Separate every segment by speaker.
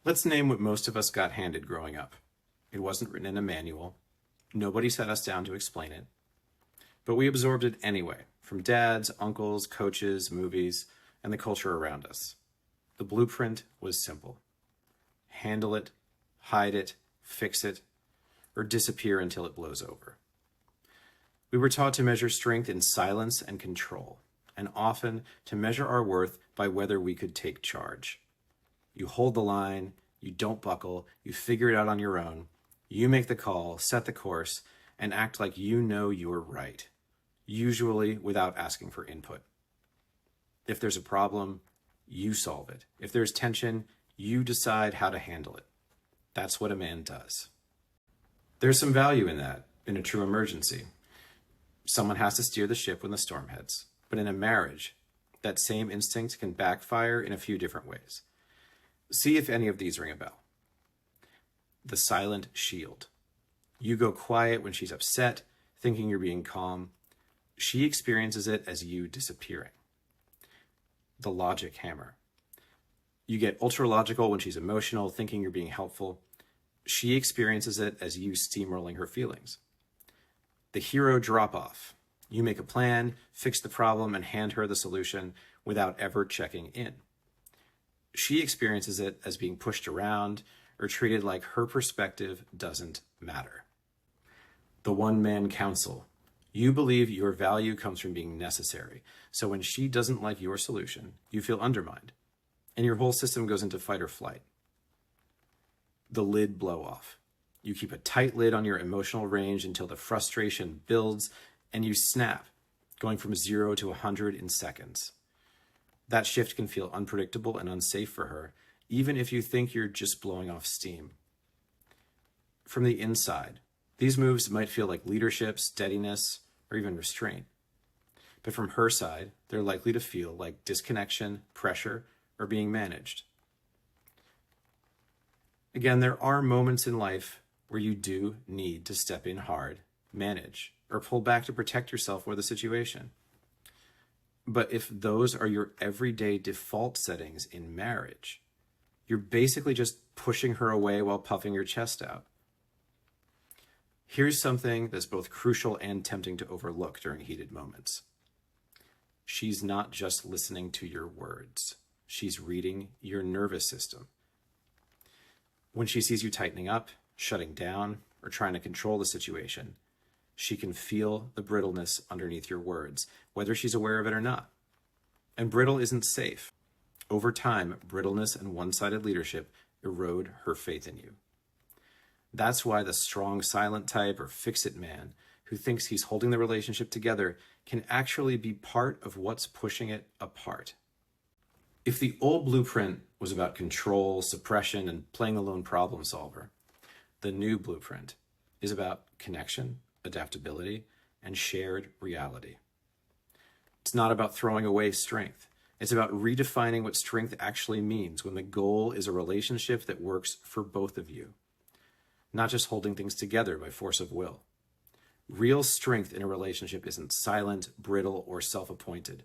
Speaker 1: Let's name what most of us got handed growing up. It wasn't written in a manual. Nobody sat us down to explain it. But we absorbed it anyway, from dads, uncles, coaches, movies, and the culture around us. The blueprint was simple. Handle it, hide it, fix it, or disappear until it blows over. We were taught to measure strength in silence and control, and often to measure our worth by whether we could take charge. You hold the line, you don't buckle, you figure it out on your own, you make the call, set the course, and act like you know you're right, usually without asking for input. If there's a problem, you solve it. If there's tension, you decide how to handle it. That's what a man does. There's some value in that, in a true emergency. Someone has to steer the ship when the storm hits. But in a marriage, that same instinct can backfire in a few different ways. See if any of these ring a bell. The silent shield. You go quiet when she's upset, thinking you're being calm. She experiences it as you disappearing. The logic hammer. You get ultra logical when she's emotional, thinking you're being helpful. She experiences it as you steamrolling her feelings. The hero drop-off. You make a plan, fix the problem, and hand her the solution without ever checking in. She experiences it as being pushed around or treated like her perspective doesn't matter. The one-man council. You believe your value comes from being necessary, so when she doesn't like your solution, you feel undermined, and your whole system goes into fight or flight. The lid blow-off. You keep a tight lid on your emotional range until the frustration builds and you snap, going from 0 to 100 in seconds. That shift can feel unpredictable and unsafe for her, even if you think you're just blowing off steam. From the inside, these moves might feel like leadership, steadiness, or even restraint. But from her side, they're likely to feel like disconnection, pressure, or being managed. Again, there are moments in life where you do need to step in hard, manage, or pull back to protect yourself or the situation. But if those are your everyday default settings in marriage, you're basically just pushing her away while puffing your chest out. Here's something that's both crucial and tempting to overlook during heated moments. She's not just listening to your words. She's reading your nervous system. When she sees you tightening up, shutting down, or trying to control the situation, she can feel the brittleness underneath your words, whether she's aware of it or not. And brittle isn't safe. Over time, brittleness and one-sided leadership erode her faith in you. That's why the strong, silent type or fix-it man who thinks he's holding the relationship together can actually be part of what's pushing it apart. If the old blueprint was about control, suppression, and playing the lone problem solver, the new blueprint is about connection, adaptability, and shared reality. It's not about throwing away strength. It's about redefining what strength actually means when the goal is a relationship that works for both of you, not just holding things together by force of will. Real strength in a relationship isn't silent, brittle, or self-appointed.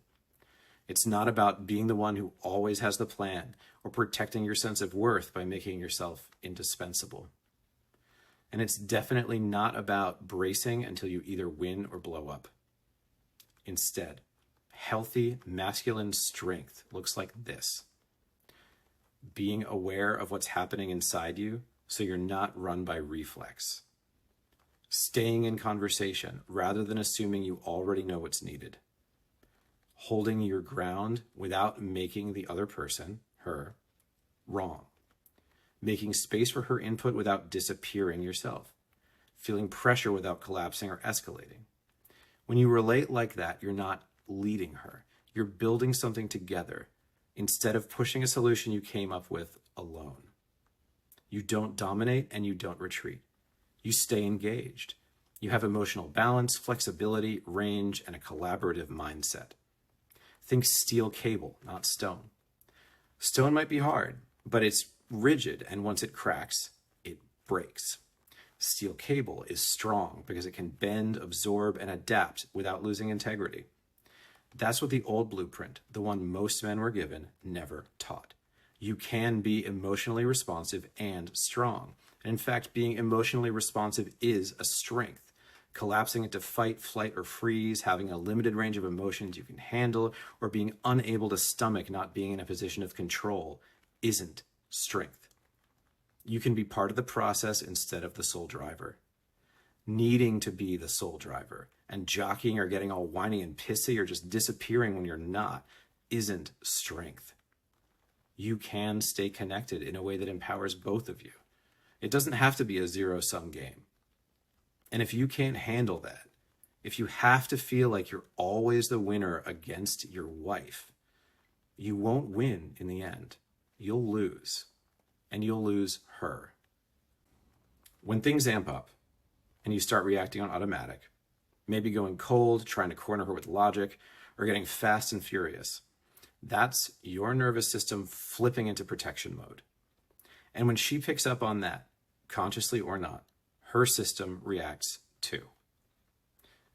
Speaker 1: It's not about being the one who always has the plan or protecting your sense of worth by making yourself indispensable. And it's definitely not about bracing until you either win or blow up. Instead, healthy masculine strength looks like this. Being aware of what's happening inside you so you're not run by reflex. Staying in conversation rather than assuming you already know what's needed. Holding your ground without making the other person, her, wrong. Making space for her input without disappearing yourself. Feeling pressure without collapsing or escalating. When you relate like that, you're not leading her. You're building something together instead of pushing a solution you came up with alone. You don't dominate and you don't retreat. You stay engaged. You have emotional balance, flexibility, range, and a collaborative mindset. Think steel cable, not stone. Stone might be hard, but it's rigid, and once it cracks, it breaks. Steel cable is strong because it can bend, absorb, and adapt without losing integrity. That's what the old blueprint, the one most men were given, never taught. You can be emotionally responsive and strong. And in fact, being emotionally responsive is a strength. Collapsing into fight, flight, or freeze, having a limited range of emotions you can handle, or being unable to stomach not being in a position of control isn't strength. You can be part of the process instead of the sole driver. Needing to be the sole driver and jockeying or getting all whiny and pissy or just disappearing when you're not isn't strength. You can stay connected in a way that empowers both of you. It doesn't have to be a zero-sum game. And if you can't handle that, if you have to feel like you're always the winner against your wife, you won't win in the end. You'll lose, and you'll lose her. When things amp up and you start reacting on automatic, maybe going cold, trying to corner her with logic, or getting fast and furious, that's your nervous system flipping into protection mode. And when she picks up on that, consciously or not, her system reacts too.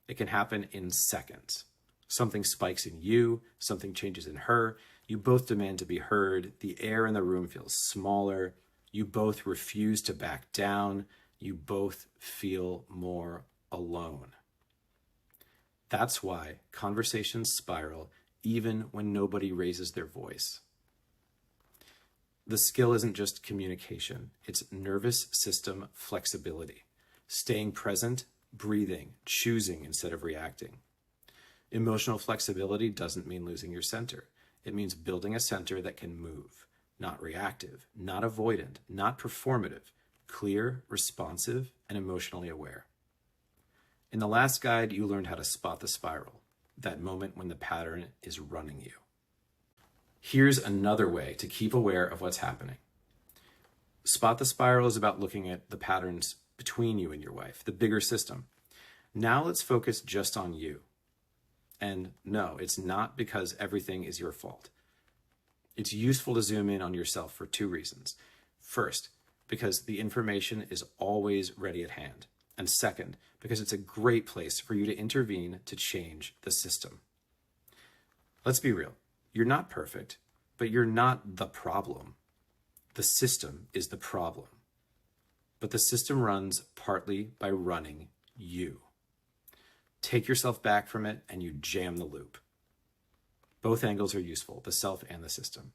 Speaker 1: It can happen in seconds. Something spikes in you, something changes in her. You both demand to be heard. The air in the room feels smaller. You both refuse to back down. You both feel more alone. That's why conversations spiral even when nobody raises their voice. The skill isn't just communication, it's nervous system flexibility, staying present, breathing, choosing instead of reacting. Emotional flexibility doesn't mean losing your center. It means building a center that can move, not reactive, not avoidant, not performative, clear, responsive, and emotionally aware. In the last guide, you learned how to spot the spiral, that moment when the pattern is running you. Here's another way to keep aware of what's happening. Spot the spiral is about looking at the patterns between you and your wife, the bigger system. Now let's focus just on you. And no, it's not because everything is your fault. It's useful to zoom in on yourself for two reasons. First, because the information is always ready at hand. And second, because it's a great place for you to intervene to change the system. Let's be real. You're not perfect, but you're not the problem. The system is the problem. But the system runs partly by running you. Take yourself back from it and you jam the loop. Both angles are useful, the self and the system.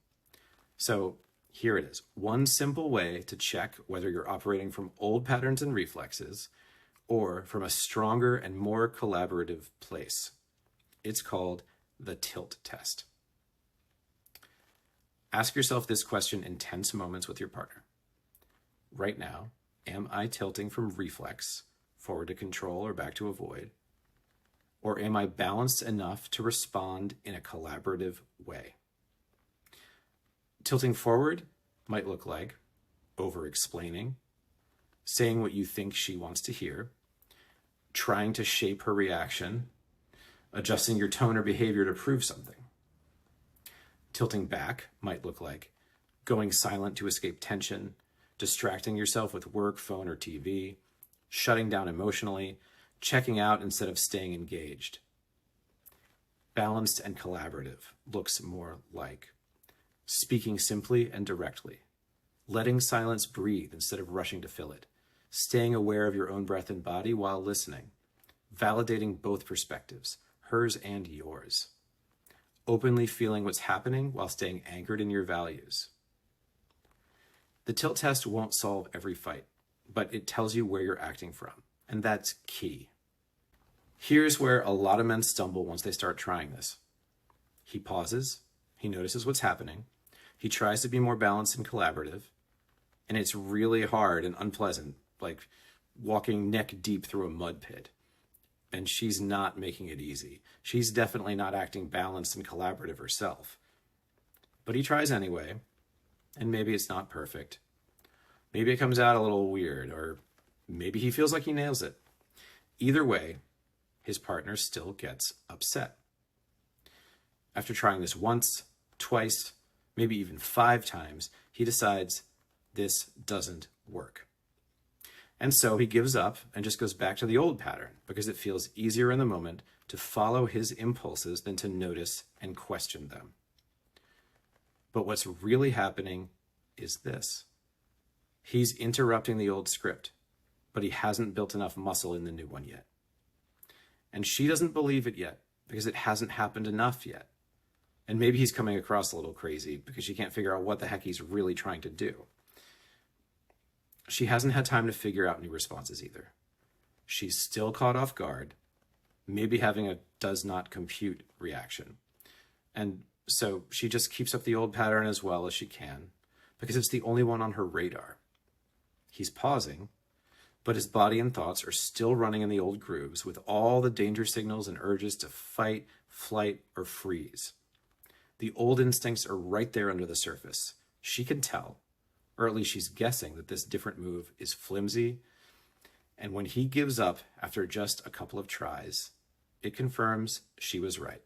Speaker 1: So here it is. One simple way to check whether you're operating from old patterns and reflexes or from a stronger and more collaborative place. It's called the tilt test. Ask yourself this question in tense moments with your partner. Right now, am I tilting from reflex, forward to control or back to avoid? Or am I balanced enough to respond in a collaborative way? Tilting forward might look like over-explaining, saying what you think she wants to hear, trying to shape her reaction, adjusting your tone or behavior to prove something. Tilting back might look like going silent to escape tension, distracting yourself with work, phone, or TV, shutting down emotionally, checking out instead of staying engaged. Balanced and collaborative looks more like speaking simply and directly, letting silence breathe instead of rushing to fill it, staying aware of your own breath and body while listening, validating both perspectives, hers and yours, openly feeling what's happening while staying anchored in your values. The tilt test won't solve every fight, but it tells you where you're acting from, and that's key. Here's where a lot of men stumble once they start trying this. He pauses, he notices what's happening, he tries to be more balanced and collaborative, and it's really hard and unpleasant, like walking neck deep through a mud pit. And she's not making it easy. She's definitely not acting balanced and collaborative herself. But he tries anyway, and maybe it's not perfect. Maybe it comes out a little weird, or maybe he feels like he nails it. Either way, his partner still gets upset. After trying this once, twice, maybe even 5 times, he decides this doesn't work. And so he gives up and just goes back to the old pattern because it feels easier in the moment to follow his impulses than to notice and question them. But what's really happening is this. He's interrupting the old script, but he hasn't built enough muscle in the new one yet. And she doesn't believe it yet because it hasn't happened enough yet. And maybe he's coming across a little crazy because she can't figure out what the heck he's really trying to do. She hasn't had time to figure out new responses either. She's still caught off guard, maybe having a does not compute reaction. And so she just keeps up the old pattern as well as she can because it's the only one on her radar. He's pausing, but his body and thoughts are still running in the old grooves with all the danger signals and urges to fight, flight, or freeze. The old instincts are right there under the surface. She can tell, or at least she's guessing, that this different move is flimsy. And when he gives up after just a couple of tries, it confirms she was right.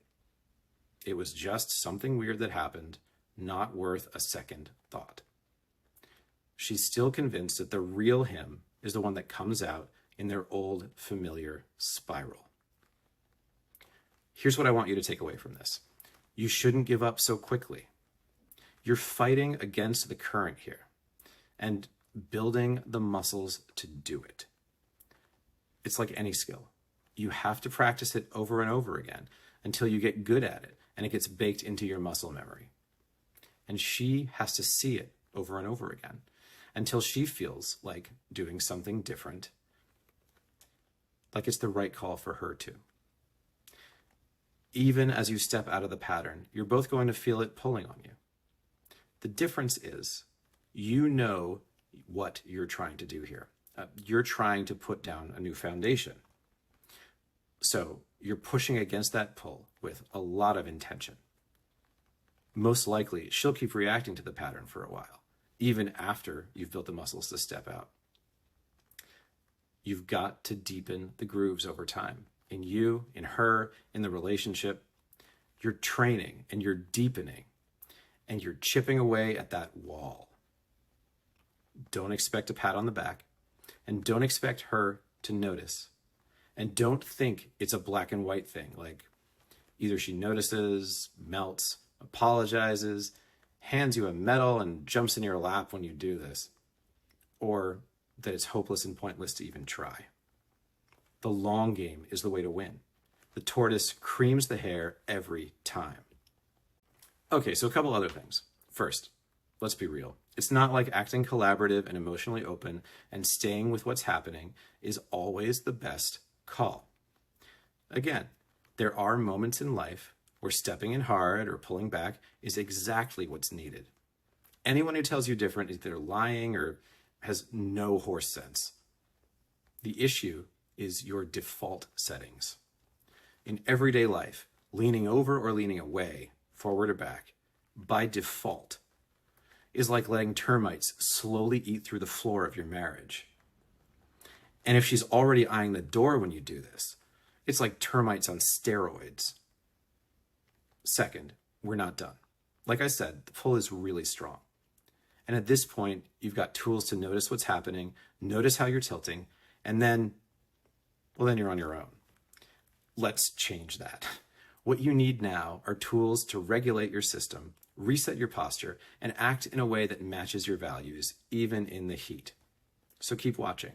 Speaker 1: It was just something weird that happened, not worth a second thought. She's still convinced that the real him is the one that comes out in their old familiar spiral. Here's what I want you to take away from this. You shouldn't give up so quickly. You're fighting against the current here and building the muscles to do it. It's like any skill. You have to practice it over and over again until you get good at it and it gets baked into your muscle memory. And she has to see it over and over again until she feels like doing something different, like it's the right call for her too. Even as you step out of the pattern, you're both going to feel it pulling on you. The difference is you know what you're trying to do here. You're trying to put down a new foundation. So you're pushing against that pull with a lot of intention. Most likely, she'll keep reacting to the pattern for a while, even after you've built the muscles to step out. You've got to deepen the grooves over time. In you, in her, in the relationship. You're training and you're deepening and you're chipping away at that wall. Don't expect a pat on the back and don't expect her to notice. And don't think it's a black and white thing, like either she notices, melts, apologizes, hands you a medal and jumps in your lap when you do this, or that it's hopeless and pointless to even try. The long game is the way to win. The tortoise creams the hare every time. Okay, so a couple other things. First, let's be real. It's not like acting collaborative and emotionally open and staying with what's happening is always the best call. Again, there are moments in life where stepping in hard or pulling back is exactly what's needed. Anyone who tells you different is either lying or has no horse sense. The issue is your default settings. In everyday life, leaning over or leaning away, forward or back, by default, is like letting termites slowly eat through the floor of your marriage. And if she's already eyeing the door when you do this, it's like termites on steroids. Second, we're not done. Like I said, the pull is really strong. And at this point, you've got tools to notice what's happening, notice how you're tilting, and then you're on your own. Let's change that. What you need now are tools to regulate your system, reset your posture, and act in a way that matches your values, even in the heat. So keep watching.